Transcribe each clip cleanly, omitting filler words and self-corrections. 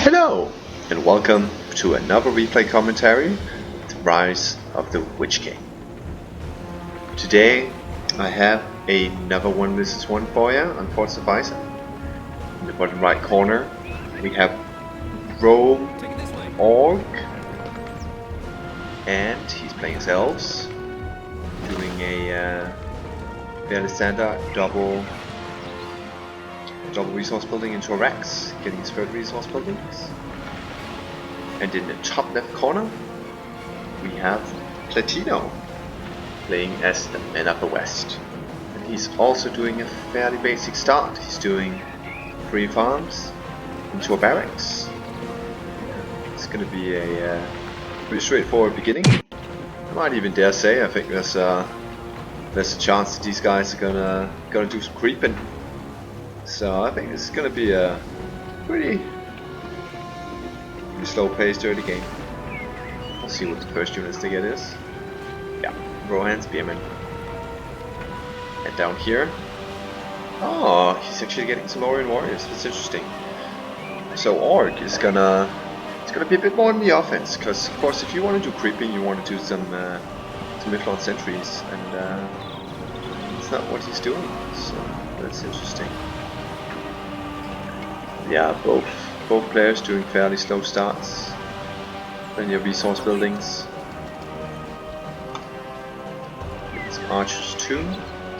Hello, and welcome to another replay commentary, The Rise of the Witch King. Today, I have another 1 vs 1 for you on Forts of Ice. In the bottom right corner, we have Rogue Orc, and he's playing as Elves, doing a fairly standard double resource building into a Rex, getting his third resource buildings. And in the top left corner, we have Platino playing as the Men of the West. And he's also doing a fairly basic start. He's doing 3 farms into a barracks. It's going to be a pretty straightforward beginning. I might even dare say I think there's a chance that these guys are gonna do some creeping. So I think this is going to be a pretty slow-paced early game. We'll see what the first units they get is. Yeah, Rohan Spearman. And down here, oh, he's actually getting some Lorian Warriors. That's interesting. So Orc is gonna be a bit more in the offense, because of course if you want to do creeping, you want to do some Mithlon sentries, and it's not what he's doing. So that's interesting. Yeah, both players doing fairly slow starts. Then your resource buildings. Some archers too.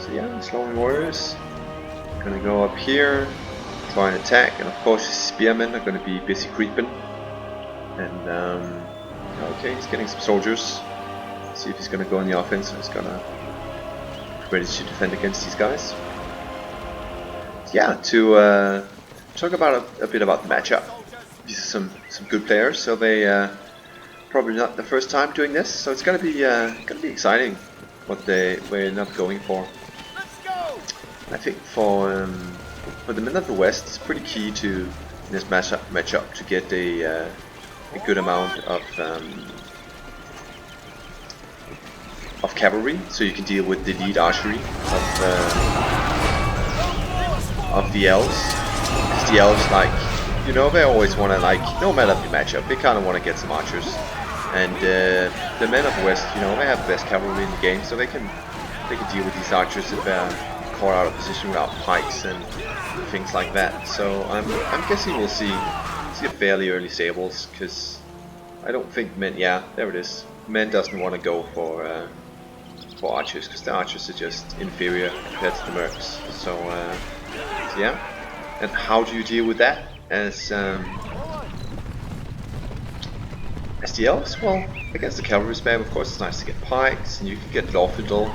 So yeah, slowing warriors. Gonna go up here, try and attack, and of course his spearmen are gonna be busy creeping. And okay, he's getting some soldiers. See if he's gonna go on the offense, or he's gonna be ready to defend against these guys. Yeah, to talk about a bit about the matchup. These are some good players, so they probably not the first time doing this, so it's gonna be exciting what they end up going for. I think for the Men of the West, it's pretty key to in this matchup to get a good amount of cavalry, so you can deal with the lead archery of the elves. Because the elves, like, you know, they always want to, like, no matter the matchup, they kind of want to get some archers. And the Men of the West, you know, they have the best cavalry in the game, so they can deal with these archers if they're caught out of position without pikes and things like that. So I'm guessing we'll see a fairly early stables, because I don't think Men, yeah, there it is. Men doesn't want to go for archers, because the archers are just inferior compared to the mercs. So yeah. And how do you deal with that as the elves? Well, against the cavalry spam, of course, it's nice to get pikes, and you can get Lawfindle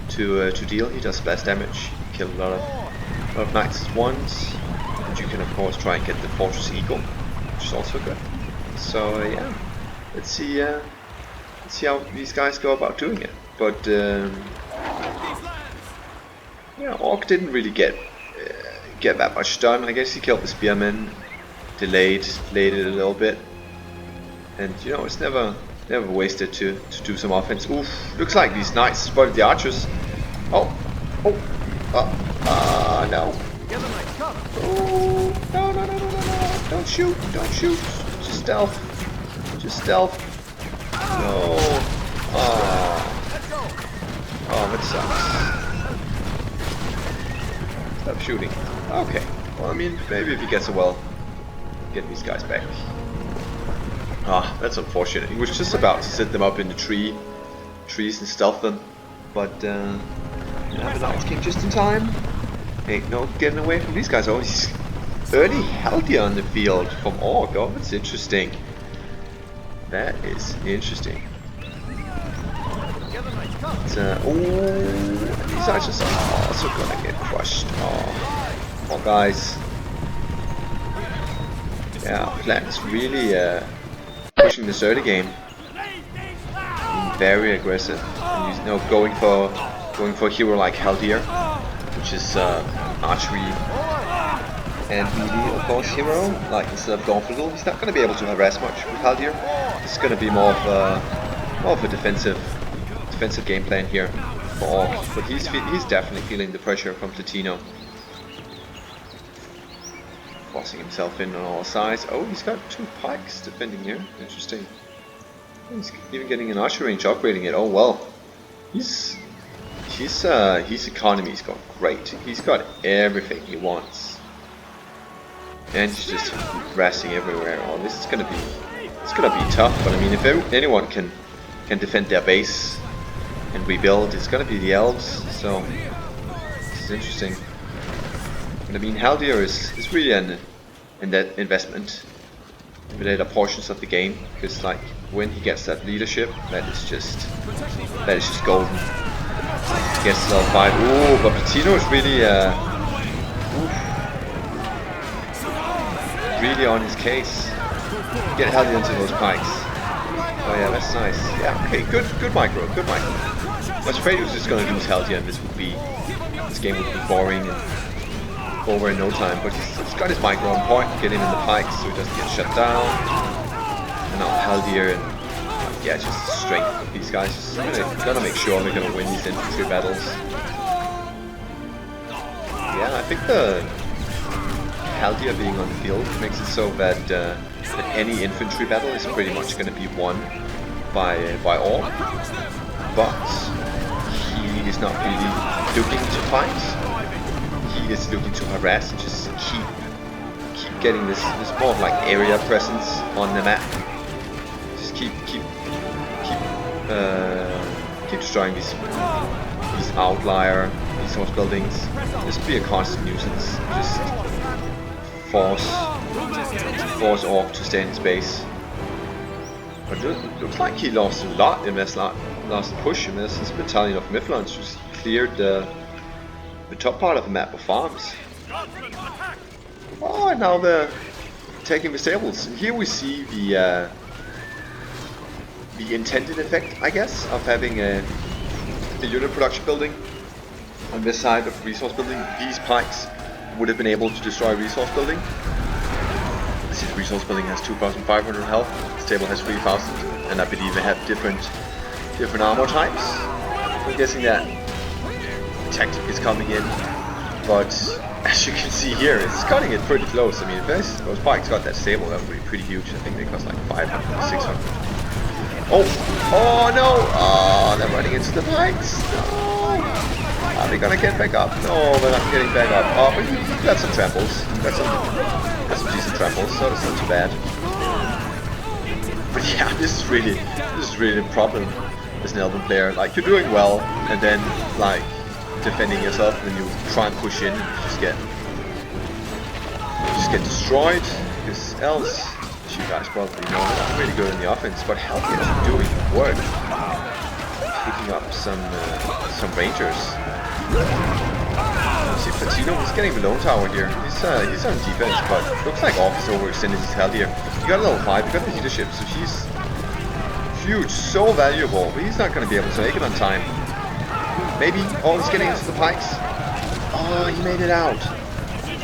to deal. He does splash damage. You can kill a lot of knights at once, and you can of course try and get the Fortress Eagle, which is also good. So yeah, let's see how these guys go about doing it. But yeah, Orc didn't really get that much done. I guess he killed the spearmen, delayed it a little bit, and you know, it's never wasted to do some offense. Oof! Looks like these knights spotted the archers. No! Oh, no! Don't shoot! Just stealth. No! Oh, that sucks. Stop shooting. Okay. Well, I mean, maybe if he gets a well, get these guys back. Ah, that's unfortunate. He was just about to set them up in the trees and stealth them, but the knights came just in time. Ain't no getting away from these guys. Oh, he's early healthy on the field from Orc. Oh, that's interesting. That is interesting. These archers are also gonna get crushed. Oh, guys. Yeah, Plan's really pushing this early game, being very aggressive, and you know, going for a hero like Haldir, which is archery and melee, of course, hero. Like, instead of Lawfindle, he's not gonna be able to harass much with Haldir. It's gonna be more of a defensive game plan here for Orc, but he's definitely feeling the pressure from Platino. For boxing himself in on all sides. Oh, he's got 2 pikes defending here. Interesting. He's even getting an archer range, upgrading it. Oh well. His economy is going great. He's got everything he wants. And he's just harassing everywhere. Oh, this is gonna be tough, but I mean, if anyone can defend their base and rebuild, it's gonna be the elves. So this is interesting. But I mean, Haldir is really an investment in the later portions of the game, because like when he gets that leadership, that is just golden. He gets level 5. Ooh, but Patino is really really on his case. Get Haldir into those pikes. Oh yeah, that's nice. Yeah, okay, good micro. I was afraid he was just gonna lose Haldir and this game would be boring and over in no time, but he's got his micro on point, get him in the pikes so he doesn't get shut down. And now Haldir, and yeah, just the strength of these guys. Just gonna make sure they're gonna win these infantry battles. Yeah, I think the Haldir being on the field makes it so that any infantry battle is pretty much going to be won by all, but he is not really looking to fight. He is looking to harass and just keep getting this more of like area presence on the map. Just keep destroying these outlier resource buildings. Just be a constant nuisance. Just force Orc to stay in space. But it looks like he lost a lot in this last push. In this battalion of Mifflins just cleared the top part of the map of farms. Oh, and now they're taking the stables. Here we see the intended effect, I guess, of having a unit production building on this side of resource building. These pikes would have been able to destroy resource building. This resource building has 2,500 health, stable has 3,000, and I believe they have different armor types. I'm guessing that tactic is coming in, but as you can see here, it's cutting it pretty close. I mean, if those pikes got that stable, that would be pretty huge. I think they cost like 500, 600. Oh no! Oh, they're running into the pikes. No! Are they gonna get back up? No, they're not getting back up. Oh, but you got some tramples. Got some decent tramples, so that's not too bad. But yeah, this is really the problem as an Elven player. Like, you're doing well, and then like defending yourself, and then you try and push in, and you just get destroyed. Because elves, as you guys probably know, are really good in the offense, but Haldir is doing work, picking up some rangers. See, Patino is getting the lone tower here. He's on defense, but looks like Orc is overextended his Haldir. You got a level 5, you got the leadership, so he's huge, so valuable, but he's not going to be able to make it on time. Maybe, oh, he's getting into the pikes. Oh, he made it out.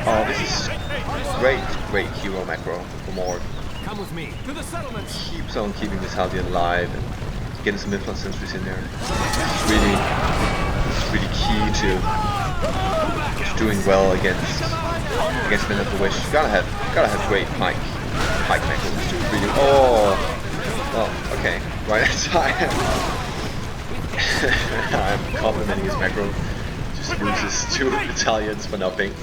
Oh, this is great hero macro for Morg. Come with me to the settlements. Keeps on keeping this Haldir alive and getting some influence sentries in there. It's really key to doing well against Men of the Wish. You gotta have great pike macros to really. Oh, okay, right as I am. I'm complimenting his macro. Just loses 2 battalions for nothing.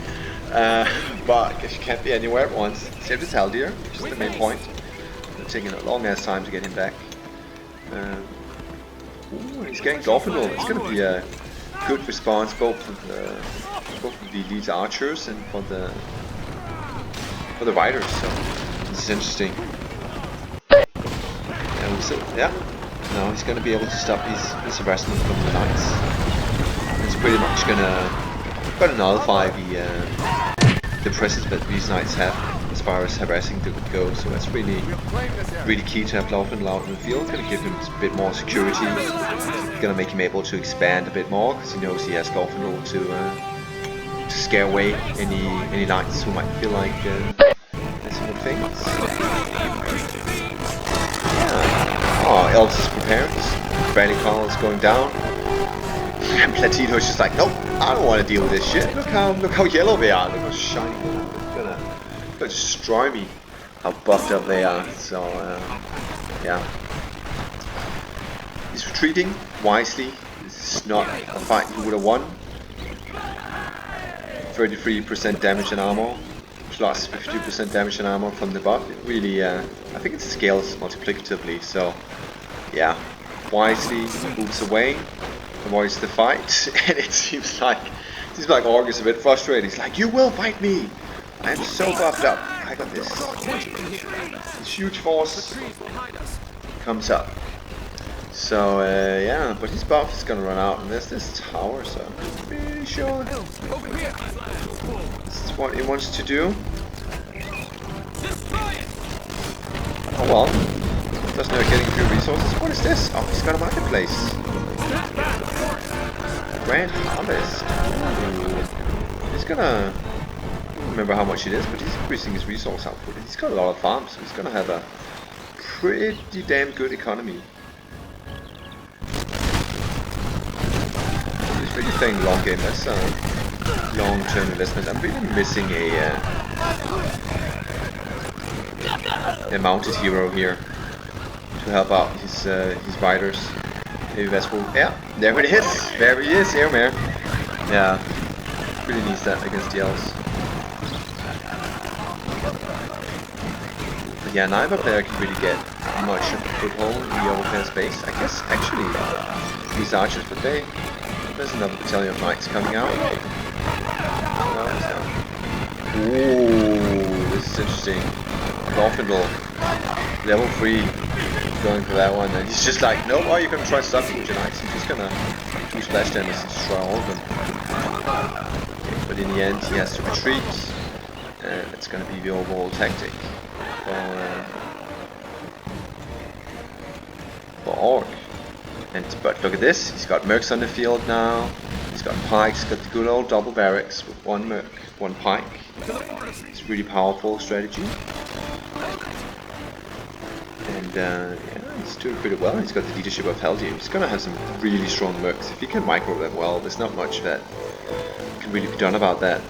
But I guess you can't be anywhere at once. Save this Haldir, which is the main point. It's taking a long ass time to get him back. Ooh, he's getting Dolphinol. It's gonna be a good response both for the elite archers and for the riders. So this is interesting. And so, yeah, now he's gonna be able to stop his harassment from the knights. It's pretty much gonna nullify the presence that these knights have as far as harassing would go. So that's really key to have Dolphinol out in the field. Gonna give him a bit more security. Gonna make him able to expand a bit more because he knows he has Dolphinol to scare away any knights who might feel like messing with things. Yeah. Oh, Elves is prepared. Branding Call is going down. And Platino's just like, nope, I don't want to deal with this shit. Look how yellow they are. Look how shiny they are. gonna destroy me. How buffed up they are. So yeah, he's retreating wisely. This is not a fight he would have won. 33% damage and armor, plus 52% damage and armor from the buff. It really, I think it scales multiplicatively. So yeah, wisely moves away, avoids the fight, and it seems like Orc is a bit frustrated. He's like, "You will fight me! I am so buffed up. I got this." This huge force comes up. So yeah, but his buff is gonna run out, and there's this tower, so I'm pretty sure this is what he wants to do. Oh well, doesn't know getting few resources. What is this? Oh, he's got a marketplace. Grand Harvest. Ooh. He's gonna, I don't remember how much it is, but he's increasing his resource output. He's got a lot of farms, so he's gonna have a pretty damn good economy. He's really playing long game. That's a long-term investment. I'm really missing a mounted hero here to help out his riders. Maybe that's cool. Yeah, there it is. There he is, here, man. Yeah, really needs that against the elves. But yeah, neither player can really get much of a foothold in the other player's base. I guess actually these archers, but there's another battalion of knights coming out. Ooh, this is interesting. Dolphinal, level 3, going for that one, and he's just like, no, oh, you're gonna try something with your knights. He's just gonna do splash damage and destroy all of them. Okay, but in the end, he has to retreat, and it's gonna be the overall tactic for Orc. But look at this, he's got mercs on the field now. He's got pikes, got the good old double barracks with one merc, one pike. It's a really powerful strategy. And yeah, he's doing pretty well. He's got the leadership of Haldir. He's gonna have some really strong mercs. If he can micro them well, there's not much that can really be done about that.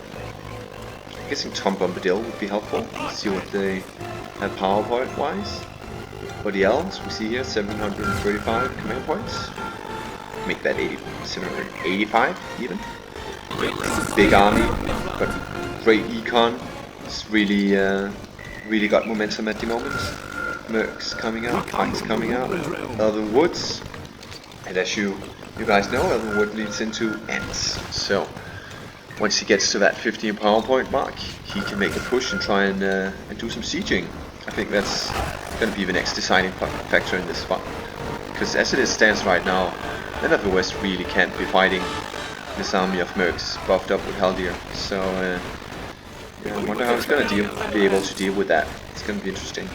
I'm guessing Tom Bombadil would be helpful. Let's see what they have power point wise. For the elves, we see here 735 command points. Make that 785 even. Big army, but great econ. It's really, really got momentum at the moment. Mercs coming out, pikes coming out, Elven Woods, and as you guys know, Elven Wood leads into Ents. So once he gets to that 15 power point mark, he can make a push and try and do some sieging. I think that's going to be the next deciding factor in this spot, because as it stands right now, Men of the West really can't be fighting this army of mercs buffed up with Haldir. So yeah, I wonder how he's going to be able to deal with that. It's going to be interesting.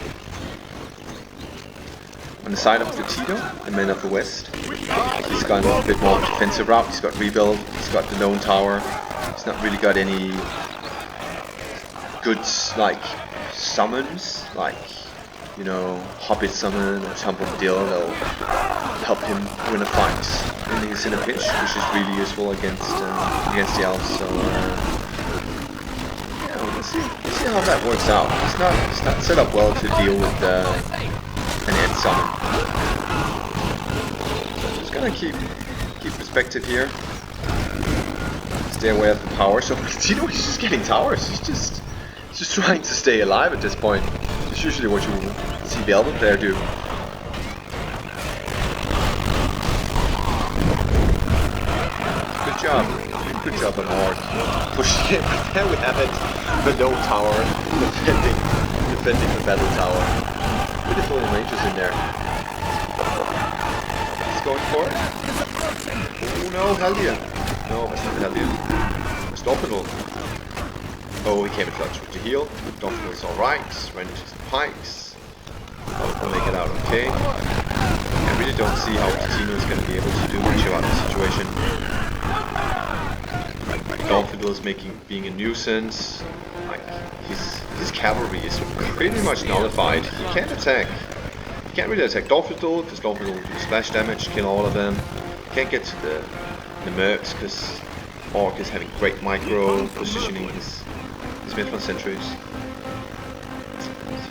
On the side of the Tito, the Men of the West, he's gone a bit more defensive route. He's got rebuild, he's got the lone tower. He's not really got any good like summons, like, you know, Hobbit summon or Tom Bombadil that'll help him win a fight when he's in a pinch, which is really useful against the elves. So yeah, we'll see how that works out. It's not set up well to deal with an end summon. Just gonna keep perspective here. Stay aware of the power. So you know, he's just getting towers. He's just trying to stay alive at this point. It's usually what you see the Elven player do. Good job on Orc. Pushing it. There we have it. The low tower defending the battle tower. Beautiful rangers in there. He's going for it. Oh no, Haldir. No, that's not Haldir. It's Dolphinal. Oh, he came in clutch with the heal. Dolphinal's alright. Ran into some pikes. I'll make it out okay. I really don't see how Tino is going to be able to do much about the situation. Dolphinal is being a nuisance. Like, his cavalry is pretty much nullified. He can't attack. He can't really attack Dolphinal because Dolphinal will do splash damage, kill all of them. Can't get to the mercs because Orc is having great micro positioning his midfield sentries.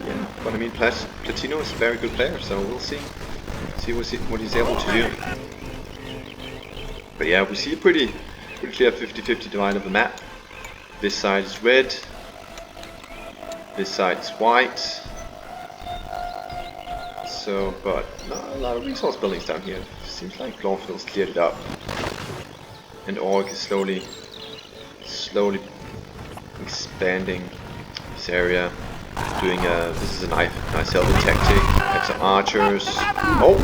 Yeah, but I mean, Platino is a very good player, so we'll see what he's able to do. But yeah, we see a pretty clear 50-50 divide of the map. This side is red, this side is white. So, but not a lot of resource buildings down here. Seems like Glorfield's cleared it up, and Orc is slowly expanding this area. Doing this is a nice Elven tactic. Have some archers. Oh,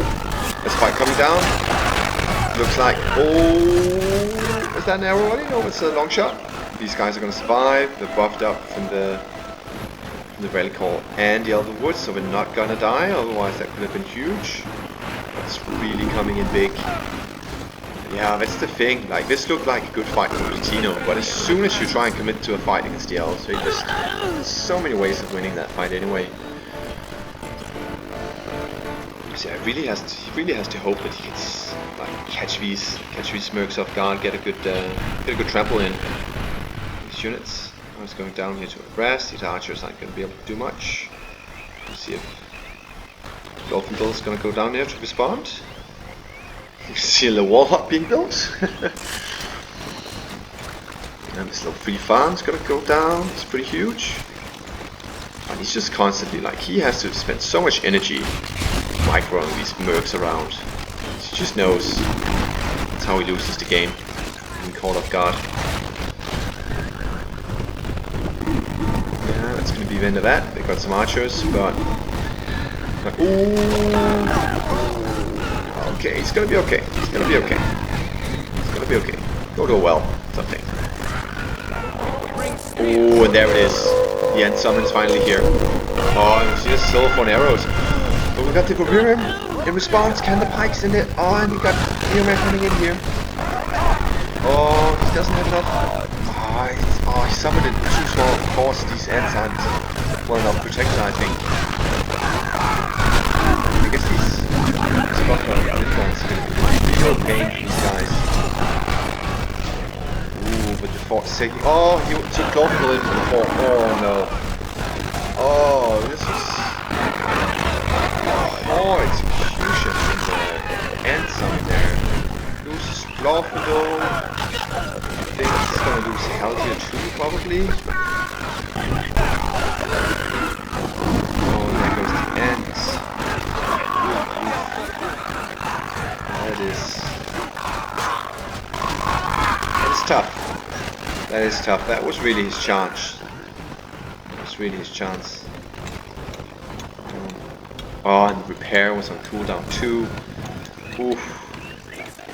there's a fight coming down. Looks like, oh, is that an arrow? No, it's a long shot. These guys are gonna survive. They're buffed up from the Relic Hall and the Elven Woods, so we're not gonna die. Otherwise, that could have been huge. It's really coming in big. Yeah, that's the thing. Like, this looked like a good fight for Platino, but as soon as you try and commit to a fight against the Elves, there's so many ways of winning that fight anyway. So yeah, he really has to hope that he gets like catch these mercs off guard, get a good trample in these units. I was going down here to harass. These archers aren't going to be able to do much. Let's see if Glorfindel is going to go down there to respond. You see a little wall hop being built. And this little free farm's gonna go down. It's pretty huge. And he's just constantly, like, he has to spend so much energy microing these mercs around. He just knows that's how he loses the game in Call of God. Yeah, that's gonna be the end of that. They got some archers, but ooh. Okay, it's gonna be okay. It's gonna be okay. It's gonna be okay. Go to a well, something. Oh, and there it is. The end summon's finally here. Oh, and see the silver and arrows. Oh, we got the Gobirim in response. Can the pikes in it? Oh, and we got Neoman coming in here. Oh, he doesn't have enough. Oh, he summoned it too small. Of course, these ants aren't well enough protected, I think. I guess these buffer influence is real pain for these guys. Ooh, but the fort second. Oh, he took Glorfindel in for the fort. Oh no. Oh, this is horrid execution from the ants up there. Loses Glorfindel. I think it's gonna lose Haldir too, probably. Oh, there goes the ants. That is tough. That is tough. That was really his chance. That was really his chance. Oh, and repair was on cooldown too. Oof.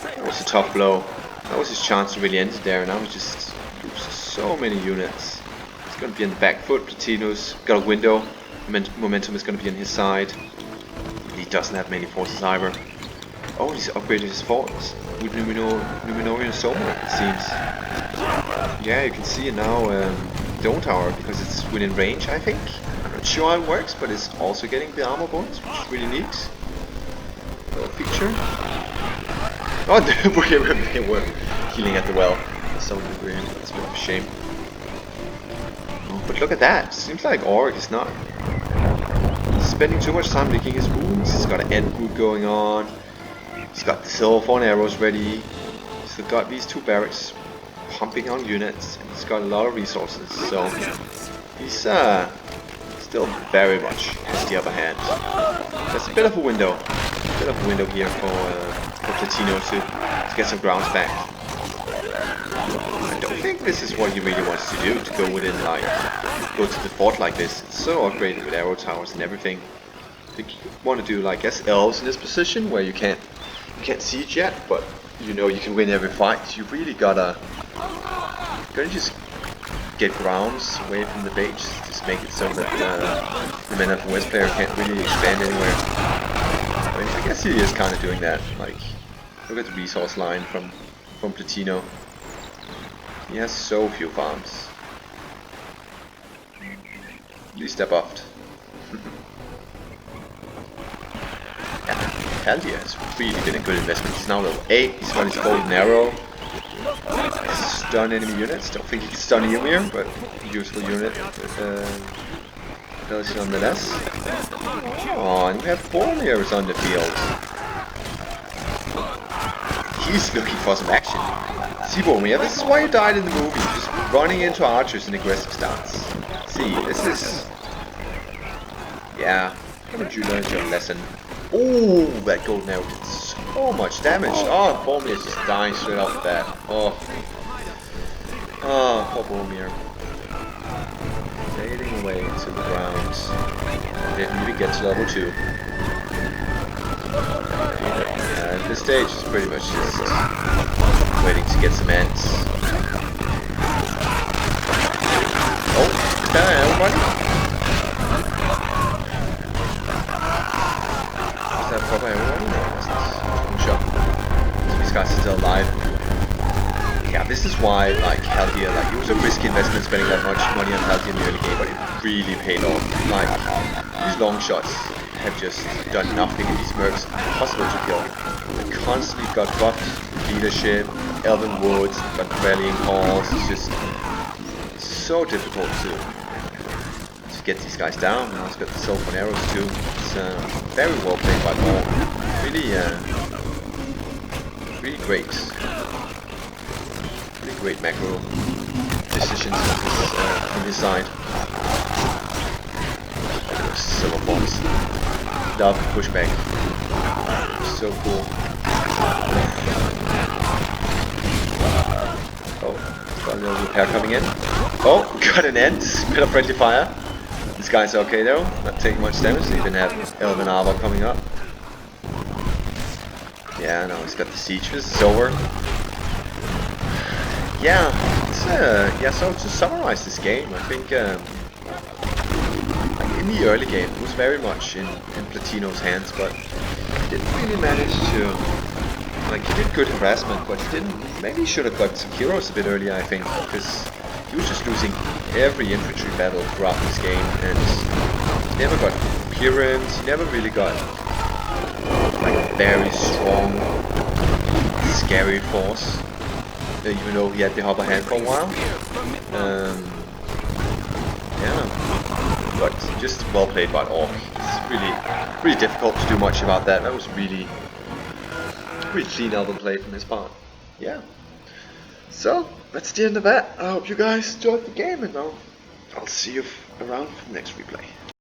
That was a tough blow. That was his chance to really end it there. Now he just loses so many units. He's gonna be on the back foot. Platino's got a window. Momentum is gonna be on his side. He doesn't have many forces either. Oh, he's upgraded his forts with Numenorian Soma, it seems. Yeah, you can see it now, Dome Tower, because it's within range, I think. I'm not sure how it works, but it's also getting the armor bonus, which is really neat. Little feature. Oh, they were healing at the well. That's so weird. That's a bit of a shame. Oh, but look at that. Seems like Orc is not spending too much time licking his wounds. He's got an end boot going on. He's got the silver arrows ready. He's got these two barracks pumping on units. And he's got a lot of resources. So he's still very much has the upper hand. There's a bit of a window. Here for Platino to get some grounds back. I don't think this is what he really wants to do, to go within, like, go to the fort like this. It's so upgraded with arrow towers and everything. I think you want to do, like, as elves in this position where you can't siege yet, but you know you can win every fight. You really gotta just get grounds away from the base. Just make it so that the Men from West player can't really expand anywhere. I mean, I guess he is kind of doing that. Like, look at the resource line from Platino. He has so few farms. At least they're buffed. Haldir has really been a good investment. He's now level 8. He's got his golden arrow. Stun enemy units. Don't think he can stun Ymir, but useful unit. ability nonetheless. Oh, and we have Borneos on the field. He's looking for some action. See, Borneo, this is why you died in the movie. Just running into archers in aggressive stance. See, this is... Yeah, haven't you learned your lesson? Oh, that golden arrow did so much damage. Oh, Boromir is just dying straight off the bat. Oh, poor Boromir. Fading away to the ground. Didn't even get to level 2. And this stage is pretty much just waiting to get some ends. Oh, is that everybody? Probably I'm sure. So these guys are still alive. Yeah, this is why like Haldir, like it was a risky investment spending that much money on Haldir in the early game, but it really paid off. Like these long shots have just done nothing, and these mercs impossible to kill. They constantly got buffed leadership, Elven Woods, got rallying calls. It's just so difficult to get these guys down. Now it's got the Silver Arrows too. It's very well played by Paul. Really, really great. Really great macro decisions on his side. Silver bombs. Love pushback. So cool. Oh, got a little repair coming in. Oh, got an end. Bit of friendly fire. These guys are okay though, not taking much damage. They even have Elven Armor coming up. Yeah, no, he's got the siege. This is over. Yeah, it's, yeah. So to summarize this game, I think like in the early game, it was very much in Platino's hands, but he didn't really manage to. Like he did good harassment, but he didn't. Maybe he should have got some heroes a bit earlier. I think because he was just losing every infantry battle throughout this game, and he never got appearance, he never really got like a very strong, scary force, even though he had the upper hand for a while. Yeah, but just well played by Orc. It's really difficult to do much about that. That was really clean Elven play from his part. Yeah. So, that's the end of that. I hope you guys enjoyed the game, and I'll see you around for the next replay.